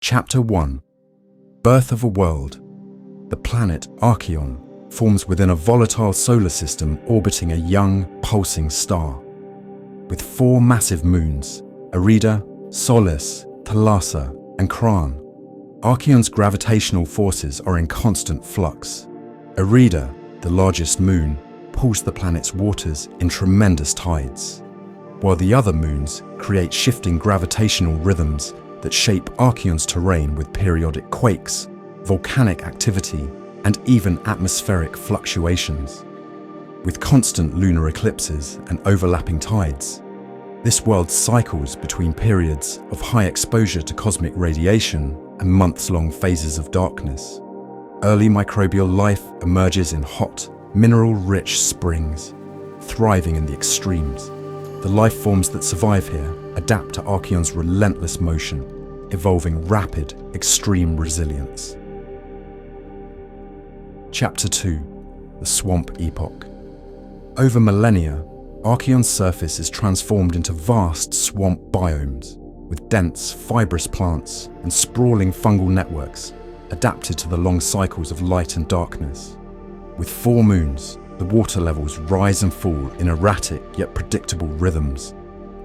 Chapter 1. Birth of a World. The planet Arkeon forms within a volatile solar system orbiting a young, pulsing star. With 4 massive moons, Arida, Solis, Thalassa, and Kran, Arkeon's gravitational forces are in constant flux. Arida, the largest moon, pulls the planet's waters in tremendous tides, while the other moons create shifting gravitational rhythms that shape Arkeon's terrain with periodic quakes, volcanic activity, and even atmospheric fluctuations. With constant lunar eclipses and overlapping tides, this world cycles between periods of high exposure to cosmic radiation and months-long phases of darkness. Early microbial life emerges in hot, mineral-rich springs, thriving in the extremes. The life forms that survive here adapt to Arkeon's relentless motion, evolving rapid, extreme resilience. Chapter 2. The Swamp Epoch. Over millennia, Arkeon's surface is transformed into vast swamp biomes, with dense, fibrous plants and sprawling fungal networks adapted to the long cycles of light and darkness. With 4 moons, the water levels rise and fall in erratic yet predictable rhythms,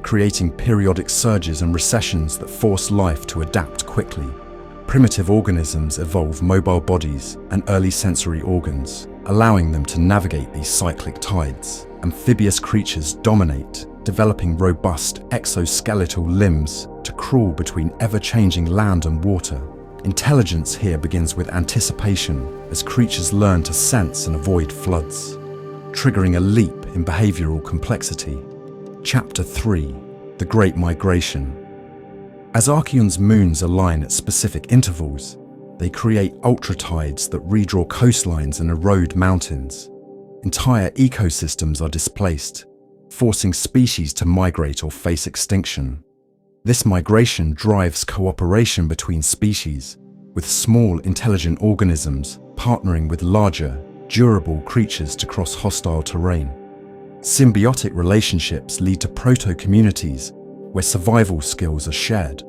creating periodic surges and recessions that force life to adapt quickly. Primitive organisms evolve mobile bodies and early sensory organs, allowing them to navigate these cyclic tides. Amphibious creatures dominate, developing robust exoskeletal limbs to crawl between ever-changing land and water. Intelligence here begins with anticipation as creatures learn to sense and avoid floods, triggering a leap in behavioral complexity. Chapter 3. The Great Migration. As Arkeon's moons align at specific intervals, they create ultratides that redraw coastlines and erode mountains. Entire ecosystems are displaced, forcing species to migrate or face extinction. This migration drives cooperation between species, with small intelligent organisms partnering with larger, durable creatures to cross hostile terrain. Symbiotic relationships lead to proto-communities where survival skills are shared.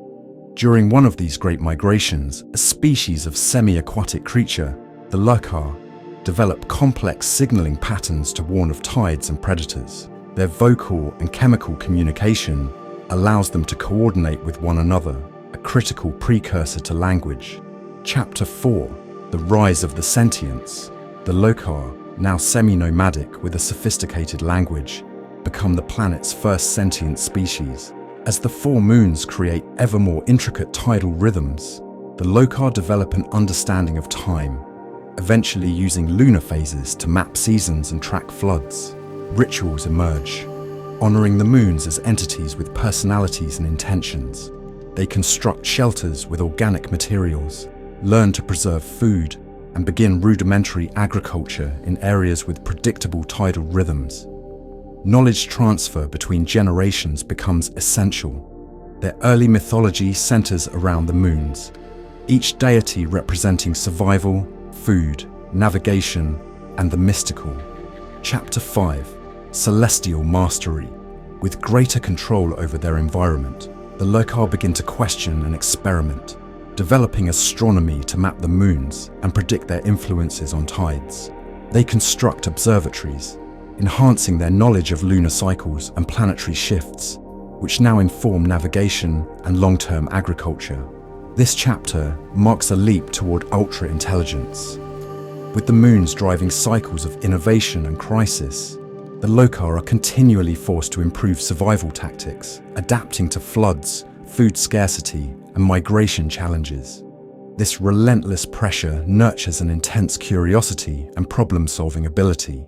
During one of these great migrations, a species of semi-aquatic creature, the Loekar, develop complex signaling patterns to warn of tides and predators. Their vocal and chemical communication allows them to coordinate with one another, a critical precursor to language. Chapter 4. The Rise of the Sentients. The Loekar, now semi-nomadic with a sophisticated language, become the planet's first sentient species. As the 4 moons create ever more intricate tidal rhythms, the Loekar develop an understanding of time, eventually using lunar phases to map seasons and track floods. Rituals emerge, honoring the moons as entities with personalities and intentions. They construct shelters with organic materials, learn to preserve food, and begin rudimentary agriculture in areas with predictable tidal rhythms. Knowledge transfer between generations becomes essential. Their early mythology centers around the moons, each deity representing survival, food, navigation, and the mystical. Chapter 5. Celestial Mastery. With greater control over their environment, the Loekar begin to question and experiment, developing astronomy to map the moons and predict their influences on tides. They construct observatories, enhancing their knowledge of lunar cycles and planetary shifts, which now inform navigation and long-term agriculture. This chapter marks a leap toward ultra-intelligence. With the moons driving cycles of innovation and crisis, the Loekar are continually forced to improve survival tactics, adapting to floods, food scarcity, and migration challenges. This relentless pressure nurtures an intense curiosity and problem-solving ability,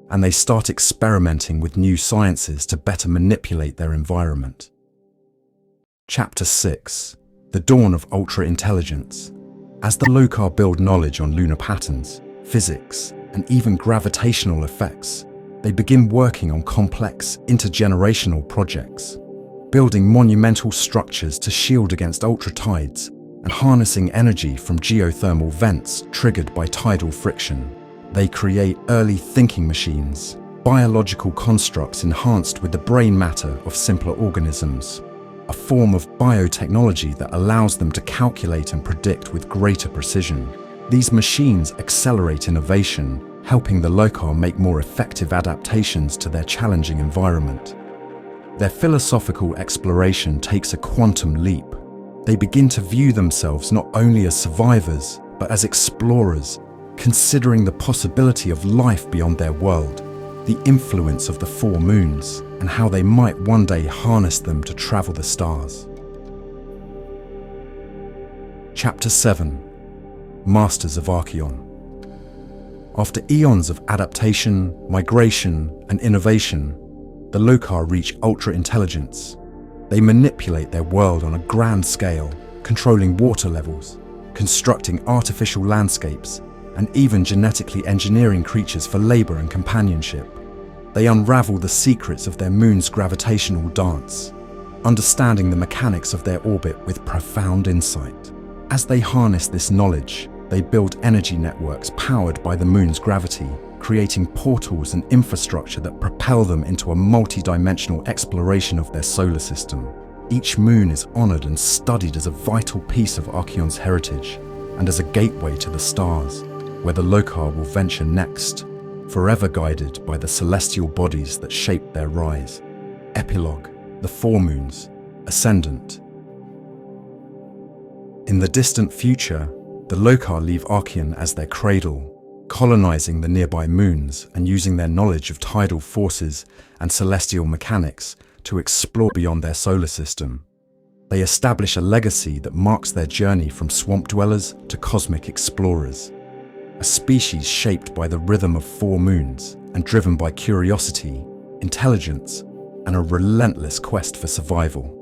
and they start experimenting with new sciences to better manipulate their environment. Chapter 6. The Dawn of Ultra-Intelligence. As the Loekar build knowledge on lunar patterns, physics, and even gravitational effects, they begin working on complex, intergenerational projects, building monumental structures to shield against ultra-tides and harnessing energy from geothermal vents triggered by tidal friction. They create early thinking machines, biological constructs enhanced with the brain matter of simpler organisms. a form of biotechnology that allows them to calculate and predict with greater precision. These machines accelerate innovation, helping the Loekar make more effective adaptations to their challenging environment. Their philosophical exploration takes a quantum leap. They begin to view themselves not only as survivors, but as explorers, considering the possibility of life beyond their world, the influence of the four moons, and how they might one day harness them to travel the stars. Chapter 7. Masters of Arkeon. After eons of adaptation, migration, and innovation, the Loekar reach ultra-intelligence. They manipulate their world on a grand scale, controlling water levels, constructing artificial landscapes, and even genetically engineering creatures for labor and companionship. They unravel the secrets of their moon's gravitational dance, understanding the mechanics of their orbit with profound insight. As they harness this knowledge, they build energy networks powered by the moon's gravity, creating portals and infrastructure that propel them into a multi-dimensional exploration of their solar system. Each moon is honored and studied as a vital piece of Arkeon's heritage and as a gateway to the stars, where the Loekar will venture next, forever guided by the celestial bodies that shape their rise. Epilogue, the four moons, ascendant. In the distant future, the Loekar leave Arkeon as their cradle, colonizing the nearby moons and using their knowledge of tidal forces and celestial mechanics to explore beyond their solar system. They establish a legacy that marks their journey from swamp dwellers to cosmic explorers, a species shaped by the rhythm of four moons and driven by curiosity, intelligence, and a relentless quest for survival.